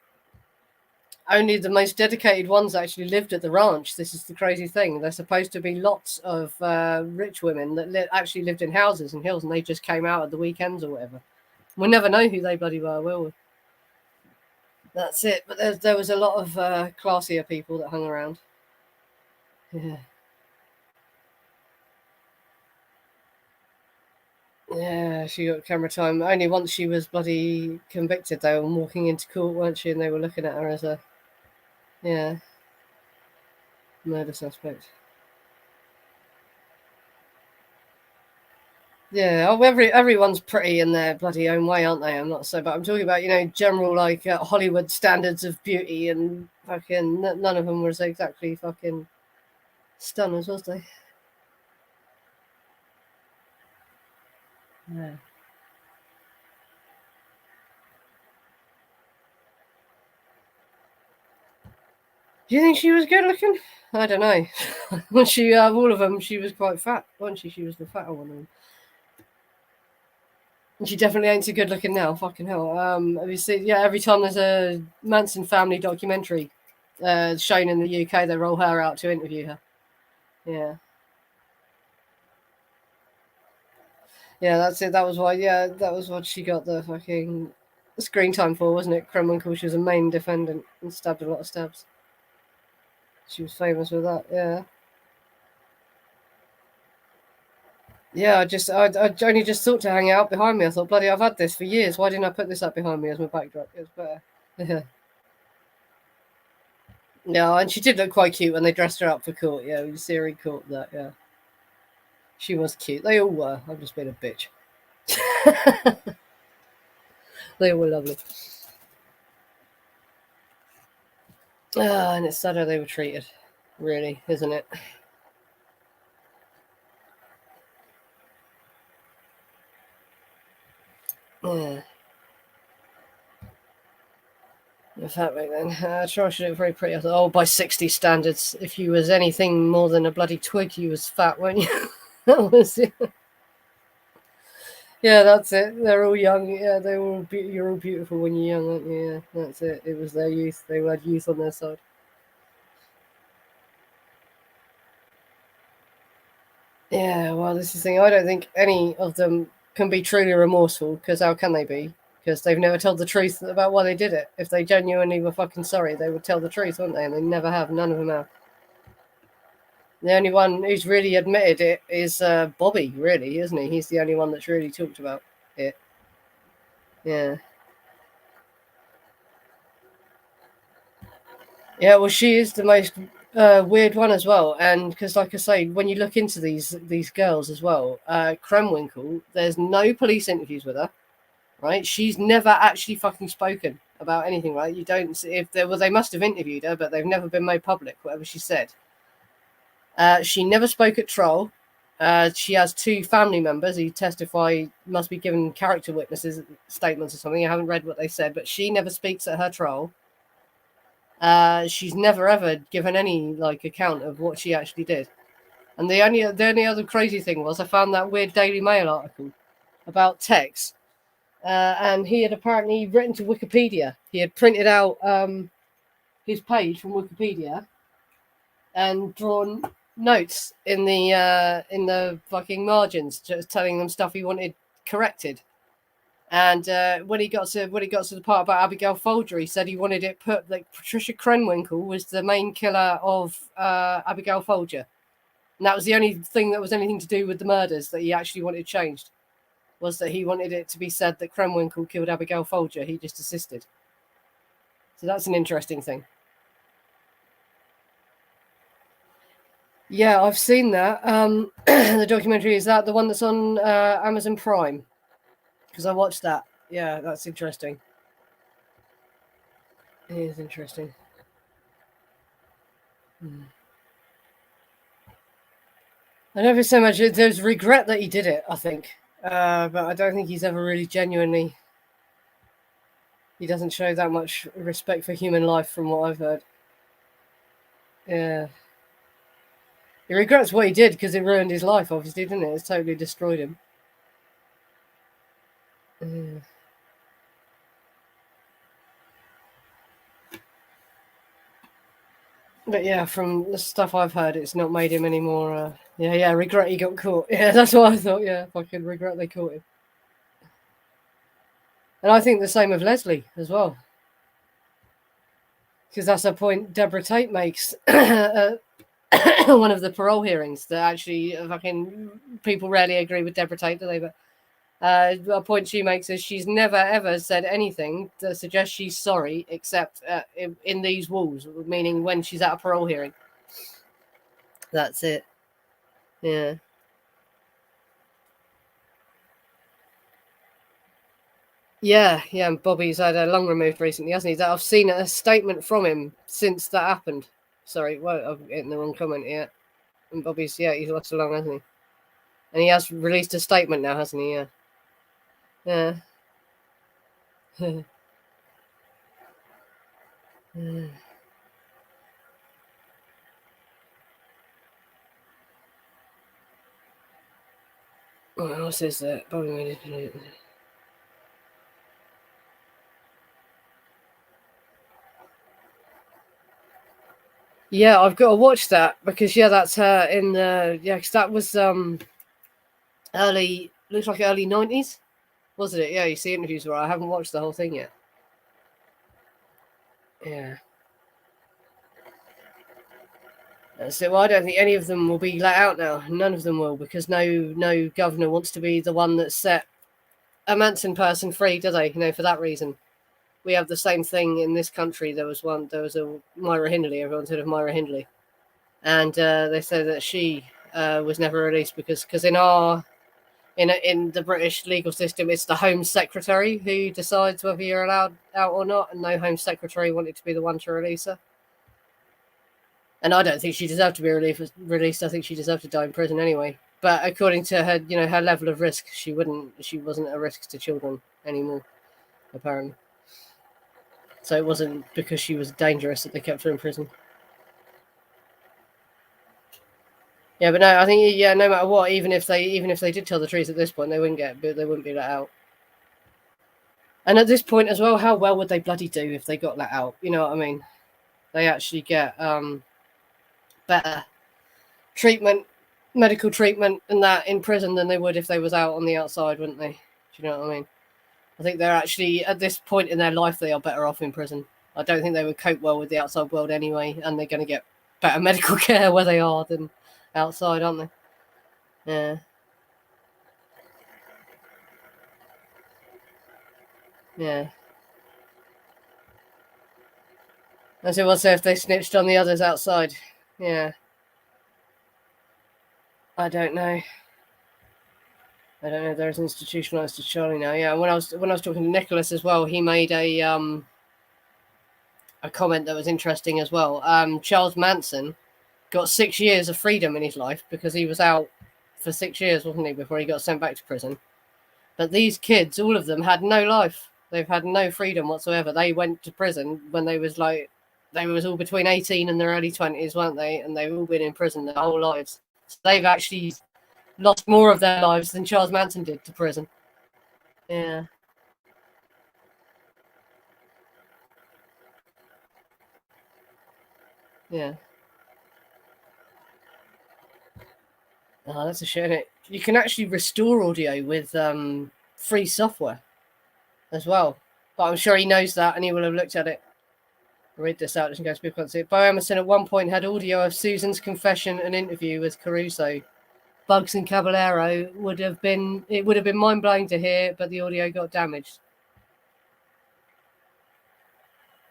only the most dedicated ones actually lived at the ranch. This is the crazy thing. There's supposed to be lots of rich women that actually lived in houses and hills, and they just came out at the weekends or whatever. We'll never know who they bloody were, will we? That's it. But there was a lot of classier people that hung around. Yeah. Yeah, she got camera time. Only once she was bloody convicted, though, and walking into court, weren't she? And they were looking at her as a, yeah, murder suspect. Yeah, oh, everyone's pretty in their bloody own way, aren't they? I'm not so, but I'm talking about, general, like, Hollywood standards of beauty, and fucking none of them was exactly fucking stunners, was they? Yeah. Do you think she was good looking? I don't know. When she, all of them, she was quite fat, wasn't she? She was the fatter one of them. And she definitely ain't so good looking now. Fucking hell. Have you seen? Yeah, every time there's a Manson family documentary shown in the UK, they roll her out to interview her. Yeah. Yeah, that's it. That was why. Yeah, that was what she got the fucking screen time for, wasn't it? Kremlinkel. She was a main defendant and stabbed a lot of stabs. She was famous with that. Yeah. Yeah, I only just thought to hang it out behind me. I thought, bloody, I've had this for years. Why didn't I put this up behind me as my backdrop? It was better. Yeah. No, and she did look quite cute when they dressed her up for court. Yeah, we see her in court. That, yeah, she was cute. They all were. I'm just being a bitch. They all were lovely. And it's sad how they were treated, really, isn't it? Yeah. In fact, back then, Charles should look very pretty. I thought, oh, by 60 standards, if you was anything more than a bloody twig, you was fat, weren't you? That was it. Yeah, that's it. They're all young. Yeah, you're all beautiful when you're young, aren't you? Yeah, that's it. It was their youth. They had youth on their side. Yeah, well, this is the thing. I don't think any of them can be truly remorseful, because how can they be? Because they've never told the truth about why they did it. If they genuinely were fucking sorry, they would tell the truth, wouldn't they? And they never have. None of them have. The only one who's really admitted it is Bobby, really, isn't he? He's the only one that's really talked about it. Yeah. Yeah, well, she is the most weird one as well, and because, like I say, when you look into these girls as well, Kremwinkle, there's no police interviews with her, right? She's never actually fucking spoken about anything, right? You don't if they well, they must have interviewed her, but they've never been made public. Whatever she said, she never spoke at trial. She has two family members who testify, must be given character witnesses statements or something. I haven't read what they said, but she never speaks at her trial. She's never ever given any like account of what she actually did. And the only other crazy thing was I found that weird Daily Mail article about Tex, and he had apparently written to Wikipedia. He had printed out his page from Wikipedia and drawn notes in the fucking margins, just telling them stuff he wanted corrected. And when he got to the part about Abigail Folger, he said he wanted it put like Patricia Krenwinkel was the main killer of Abigail Folger, and that was the only thing that was anything to do with the murders that he actually wanted changed. Was that he wanted it to be said that Krenwinkel killed Abigail Folger? He just assisted. So that's an interesting thing. Yeah, I've seen that. The documentary, is that the one that's on Amazon Prime? Because I watched that. Yeah, that's interesting. It is interesting. I never so much. There's regret that he did it, I think. But I don't think he's ever really genuinely. He doesn't show that much respect for human life, from what I've heard. Yeah. He regrets what he did because it ruined his life, obviously, didn't it? It's totally destroyed him. Yeah. But yeah, from the stuff I've heard, it's not made him any more. Regret he got caught. Yeah, that's what I thought. Yeah, fucking regret they caught him. And I think the same of Leslie as well, because that's a point Deborah Tate makes at one of the parole hearings. That actually, fucking people rarely agree with Deborah Tate, do they? But a point she makes is she's never ever said anything that suggests she's sorry, except in these walls, meaning when she's at a parole hearing. That's it. Yeah. Yeah, and Bobby's had a lung removed recently, hasn't he? I've seen a statement from him since that happened. Sorry, well, I'm getting the wrong comment here. And Bobby's, he's lost a lung, hasn't he? And he has released a statement now, hasn't he? Yeah. What else is that? Bobby made it. Yeah, I've got to watch that because that's her in the because that was early, looks like early 90s, wasn't it? Yeah, you see interviews where I haven't watched the whole thing yet. Yeah. So I don't think any of them will be let out now. None of them will, because no governor wants to be the one that set a Manson person free, do they? For that reason. We have the same thing in this country. There was a Myra Hindley. Everyone's heard of Myra Hindley, and they said that she was never released because in the British legal system, it's the Home Secretary who decides whether you're allowed out or not, and no Home Secretary wanted to be the one to release her. And I don't think she deserved to be released. I think she deserved to die in prison anyway. But according to her, her level of risk, she wasn't a risk to children anymore, apparently. So it wasn't because she was dangerous that they kept her in prison. Yeah, but no, I think no matter what, even if they did tell the truth at this point, they wouldn't be let out. And at this point as well, how well would they bloody do if they got let out? You know what I mean? They actually get better treatment, medical treatment, and that in prison than they would if they was out on the outside, wouldn't they? Do you know what I mean? I think they're actually, at this point in their life, they are better off in prison. I don't think they would cope well with the outside world anyway, and they're going to get better medical care where they are than outside, aren't they? Yeah. Yeah. As it was if they snitched on the others outside. Yeah. I don't know. There's institutionalized to Charlie now. Yeah. When I was talking to Nicholas as well, he made a comment that was interesting as well. Charles Manson got 6 years of freedom in his life because he was out for 6 years, wasn't he, before he got sent back to prison. But these kids, all of them, had no life. They've had no freedom whatsoever. They went to prison when they was all between 18 and their early 20s, weren't they? And they've all been in prison their whole lives. So they've actually lost more of their lives than Charles Manson did to prison. Yeah. Yeah. Oh, that's a shame. You can actually restore audio with free software as well. But I'm sure he knows that and he will have looked at it. I'll read this out. Just go speak on it. Bo Emerson at one point had audio of Susan's confession and interview with Caruso. Bugs and Caballero would have been mind blowing to hear, but the audio got damaged.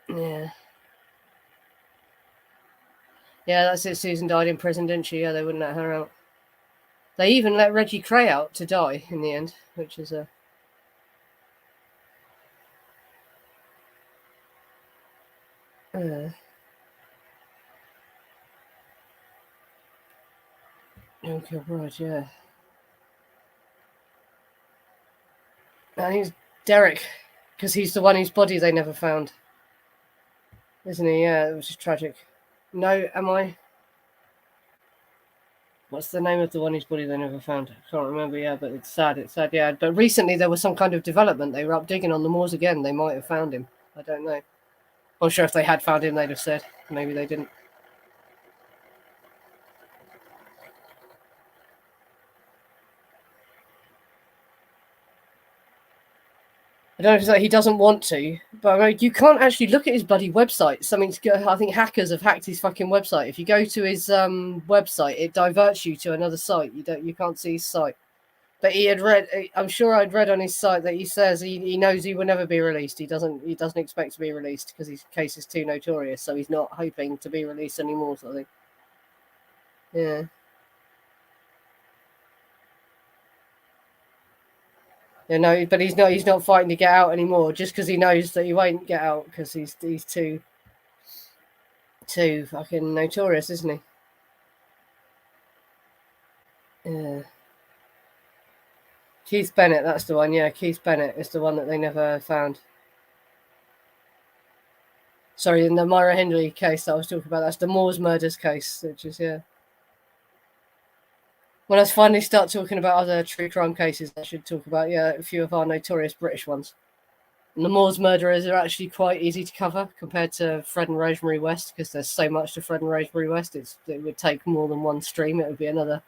Yeah. Yeah, that's it. Susan died in prison, didn't she? Yeah, they wouldn't let her out. They even let Reggie Cray out to die in the end, which is a. Okay, right, yeah. And he's Derek, because he's the one whose body they never found. Isn't he? Yeah, it was just tragic. No, am I? What's the name of the one whose body they never found? I can't remember, yeah, but it's sad, yeah. But recently there was some kind of development. They were up digging on the moors again. They might have found him. I don't know. I'm sure if they had found him, they'd have said. Maybe they didn't. I don't know if it's like he doesn't want to, but I mean, you can't actually look at his bloody website. I think hackers have hacked his fucking website. If you go to his website, it diverts you to another site. You can't see his site. But he had read. I'm sure I'd read on his site that he says he knows he will never be released. He doesn't expect to be released because his case is too notorious. So he's not hoping to be released anymore. Sort of thing. Yeah. Yeah, no, but he's not fighting to get out anymore just because he knows that he won't get out because he's too fucking notorious, isn't he? Yeah. Keith Bennett, that's the one. Yeah, Keith Bennett is the one that they never found. Sorry, in the Myra Hindley case that I was talking about, that's the Moores murders case, which is, yeah. When I finally start talking about other true crime cases, I should talk about, yeah, a few of our notorious British ones. And the Moores murderers are actually quite easy to cover compared to Fred and Rosemary West because there's so much to Fred and Rosemary West. It would take more than one stream. It would be another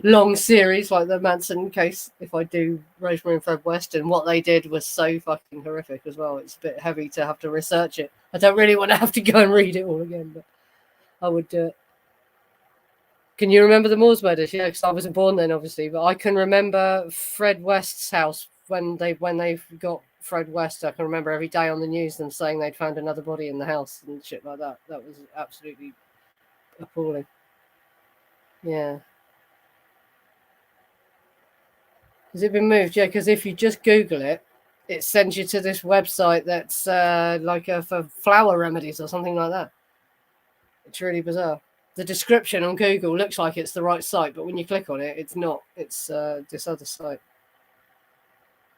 long series like the Manson case if I do Rosemary and Fred West, and what they did was so fucking horrific as well. It's a bit heavy to have to research it. I don't really want to have to go and read it all again, but I would do it. Can you remember the Moores murders? Yeah, because I wasn't born then, obviously, but I can remember Fred West's house when they got Fred West. I can remember every day on the news them saying they'd found another body in the house and shit like that. That was absolutely appalling. Yeah. Has it been moved? Yeah, because if you just Google it, it sends you to this website that's for flower remedies or something like that. It's really bizarre. The description on Google looks like it's the right site, but when you click on it, it's not. It's this other site.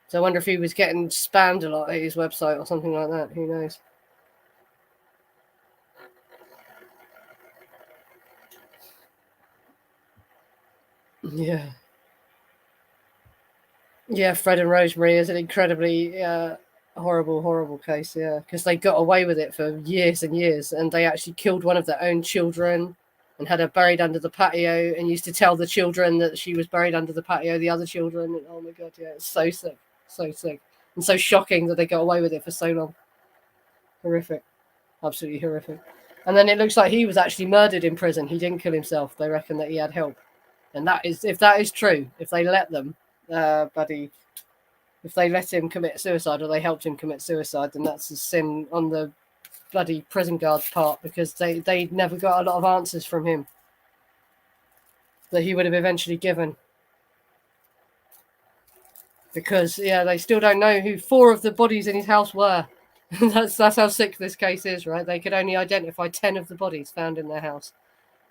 So I wonder if he was getting spammed a lot at his website or something like that. Who knows? Yeah. Yeah, Fred and Rosemary is an incredibly horrible case, yeah, because they got away with it for years and years, and they actually killed one of their own children and had her buried under the patio and used to tell the children that she was buried under the patio, the other children. And, oh my God, yeah, it's so sick, and so shocking that they got away with it for so long. Horrific, absolutely horrific. And then it looks like he was actually murdered in prison. He didn't kill himself. They reckon that he had help. And that is, if that is true, if they let them, if they let him commit suicide or they helped him commit suicide, then that's a sin on the bloody prison guard's part because they never got a lot of answers from him that he would have eventually given. Because, yeah, they still don't know who 4 of the bodies in his house were. that's how sick this case is, right? They could only identify 10 of the bodies found in their house.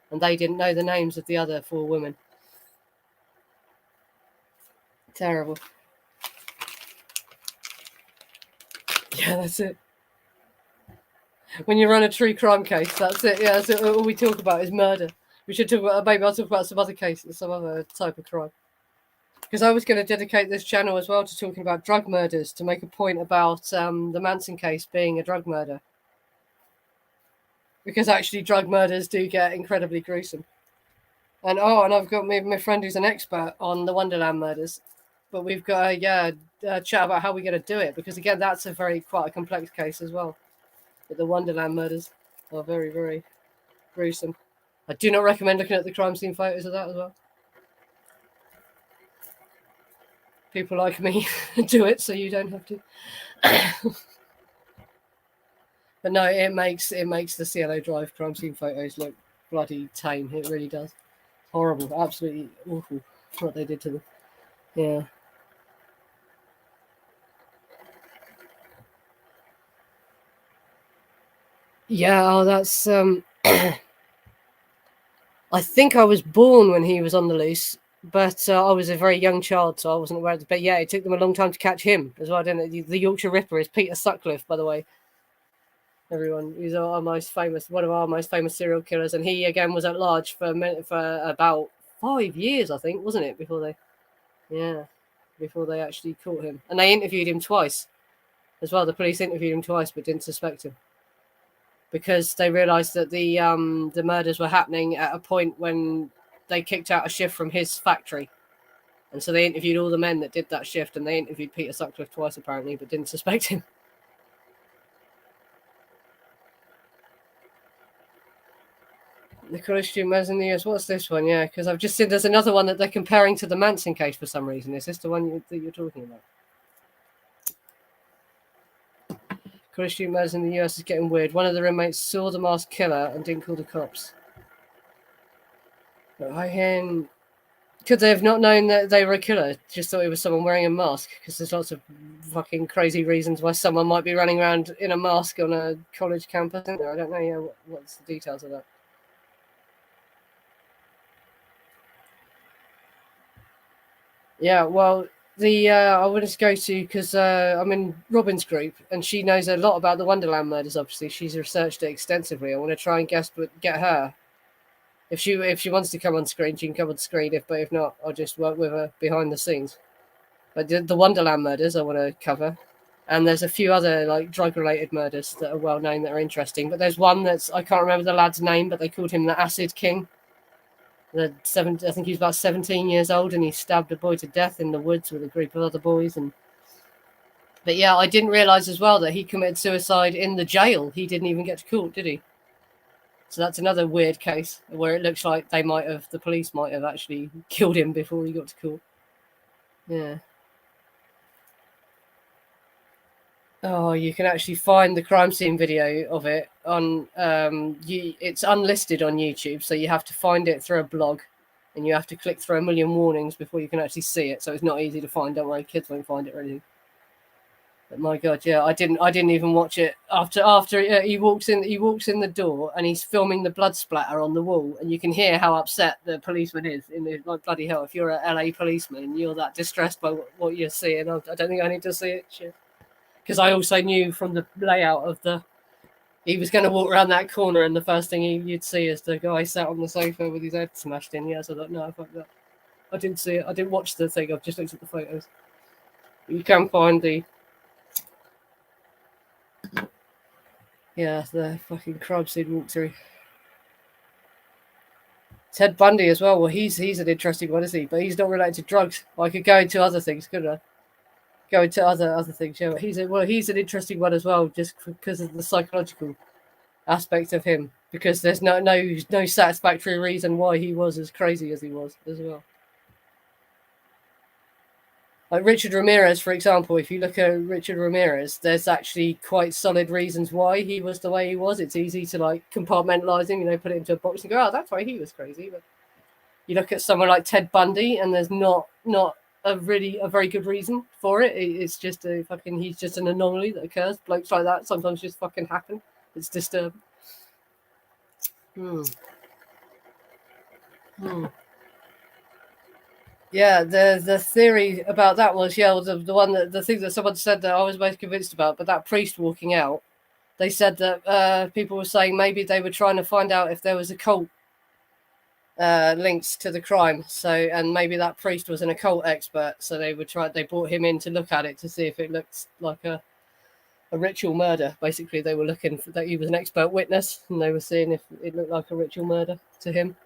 And they didn't know the names of the other 4 women. Terrible. Yeah, that's it. When you run a true crime case, that's it. Yeah, that's it. All we talk about is murder. We should talk about, maybe I'll talk about some other cases, some other type of crime. Because I was going to dedicate this channel as well to talking about drug murders, to make a point about the Manson case being a drug murder. Because actually drug murders do get incredibly gruesome. And I've got my friend who's an expert on the Wonderland murders. But we've got a chat about how we're going to do it. Because again, that's quite a complex case as well. But the Wonderland murders are very, very gruesome. I do not recommend looking at the crime scene photos of that as well. People like me do it, so you don't have to. But no, it makes the Cielo Drive crime scene photos look bloody tame. It really does. Horrible, absolutely awful what they did to them. Yeah. Yeah, that's I think I was born when he was on the loose, but I was a very young child, so I wasn't aware of it. But yeah, it took them a long time to catch him as well, didn't it? The Yorkshire Ripper is Peter Sutcliffe, by the way. Everyone, he's one of our most famous serial killers, and he again was at large for about 5 years, I think, wasn't it? Before they actually caught him, and they interviewed him twice as well. The police interviewed him twice, but didn't suspect him because they realised that the murders were happening at a point when they kicked out a shift from his factory. And so they interviewed all the men that did that shift, and they interviewed Peter Sutcliffe twice apparently, but didn't suspect him. The college student murders in the US. What's this one? Yeah, because I've just seen there's another one that they're comparing to the Manson case for some reason. Is this the one that you're talking about? College student murders in the US is getting weird. One of the roommates saw the masked killer and didn't call the cops. But could they have not known that they were a killer? Just thought it was someone wearing a mask? Because there's lots of fucking crazy reasons why someone might be running around in a mask on a college campus. Isn't there? I don't know. Yeah, what's the details of that? Yeah, well, I wanted to go to because I'm in Robin's group and she knows a lot about the Wonderland murders. Obviously, she's researched it extensively. I want to try and get her. If she wants to come on screen, she can come on screen. But if not, I'll just work with her behind the scenes. But the Wonderland murders I want to cover, and there's a few other like drug-related murders that are well known that are interesting. But there's one I can't remember the lad's name, but they called him the Acid King. I think he was about 17 years old, and he stabbed a boy to death in the woods with a group of other boys. But yeah, I didn't realize as well that he committed suicide in the jail. He didn't even get to court, did he? So that's another weird case where it looks like the police might have actually killed him before he got to court. Yeah. Oh, you can actually find the crime scene video of it on it's unlisted on YouTube, so you have to find it through a blog, and you have to click through a million warnings before you can actually see it. So it's not easy to find. Don't worry, kids won't find it or anything. But my God, yeah, I didn't even watch it after he walks in the door and he's filming the blood splatter on the wall, and you can hear how upset the policeman is. Like, bloody hell, if you're a LA policeman and you're that distressed by what you're seeing, I don't think I need to see it. Shit. Because I also knew from the layout of he was going to walk around that corner, and the first thing you'd see is the guy sat on the sofa with his head smashed in. Yeah, so I thought, no, fuck that. I didn't see it. I didn't watch the thing. I've just looked at the photos. You can find the fucking crime scene walkthrough. Ted Bundy as well. Well, he's an interesting one, isn't he? But he's not related to drugs. I could go into other things, couldn't I? Go into other things. Yeah, but he's an interesting one as well, just because of the psychological aspect of him. Because there's no satisfactory reason why he was as crazy as he was as well. Like Richard Ramirez, for example, if you look at Richard Ramirez, there's actually quite solid reasons why he was the way he was. It's easy to like compartmentalize him, put it into a box and go, oh, that's why he was crazy. But you look at someone like Ted Bundy, and there's not a very good reason for it. It's just he's just an anomaly that occurs. Blokes like that sometimes just fucking happen. It's disturbing. Yeah, the theory about that was the thing that someone said that I was most convinced about. But that priest walking out, they said that people were saying maybe they were trying to find out if there was occult links to the crime. So, and maybe that priest was an occult expert. So they brought him in to look at it to see if it looked like a ritual murder. Basically, they were looking for that he was an expert witness, and they were seeing if it looked like a ritual murder to him.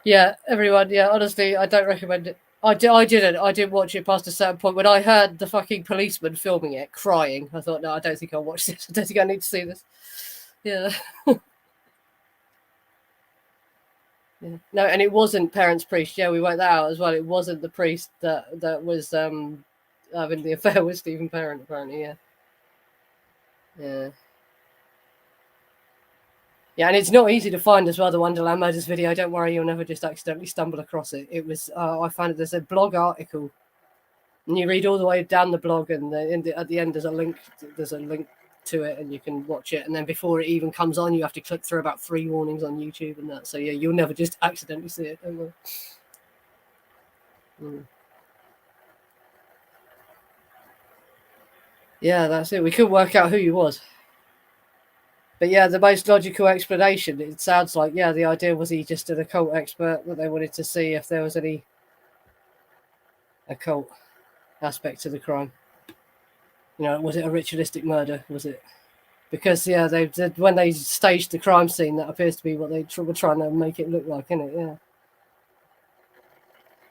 Yeah, everyone. Yeah, honestly, I don't recommend it. I didn't watch it past a certain point. When I heard the fucking policeman filming it, crying, I thought, no, I don't think I'll watch this. I don't think I need to see this. Yeah. Yeah. No, and it wasn't Parents' Priest. Yeah, we worked that out as well. It wasn't the priest that was having the affair with Stephen Parent, apparently. Yeah. Yeah. Yeah, and it's not easy to find as well, the Wonderland Murders video. Don't worry, you'll never just accidentally stumble across it. It was, I found it, there's a blog article, and you read all the way down the blog, and at the end there's a link to it, and you can watch it. And then before it even comes on, you have to click through about 3 warnings on YouTube and that. So yeah, you'll never just accidentally see it. Don't worry. Yeah, that's it. We couldn't work out who he was. But yeah, the most logical explanation, it sounds like, yeah, the idea was he just an occult expert that they wanted to see if there was any occult aspect to the crime. Was it a ritualistic murder? Was it? because yeah, they did when they staged the crime scene. That appears to be what they were trying to make it look like, isn't it? Yeah.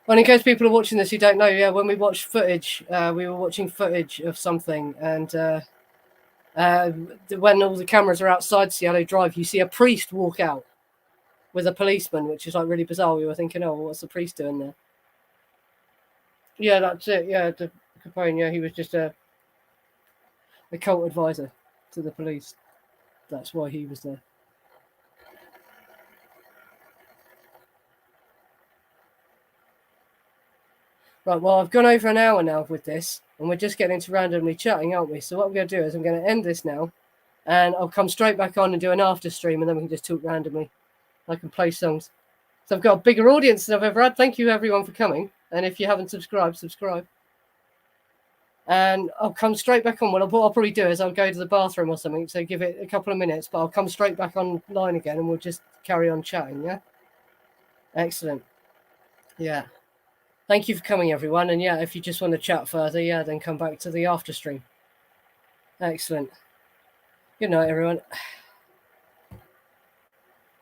Well, in case people are watching this who don't know, yeah, when we watched footage, we were watching footage of something, and when all the cameras are outside Seattle Drive, you see a priest walk out with a policeman, which is like really bizarre. We were thinking, oh, what's the priest doing there? Yeah, that's it. Yeah, the Capone. Yeah, he was just a cult advisor to the police. That's why he was there. Right, well, I've gone over an hour now with this, and we're just getting into randomly chatting, aren't we? So what I'm going to do is I'm going to end this now, and I'll come straight back on and do an after stream, and then we can just talk randomly. I can play songs. So I've got a bigger audience than I've ever had. Thank you, everyone, for coming. And if you haven't subscribed, subscribe. And I'll come straight back on. What I'll probably do is I'll go to the bathroom or something, so give it a couple of minutes, but I'll come straight back online again, and we'll just carry on chatting, yeah? Excellent. Yeah. Thank you for coming, everyone. And yeah, if you just want to chat further, yeah, then come back to the after stream. Excellent. Good night, everyone.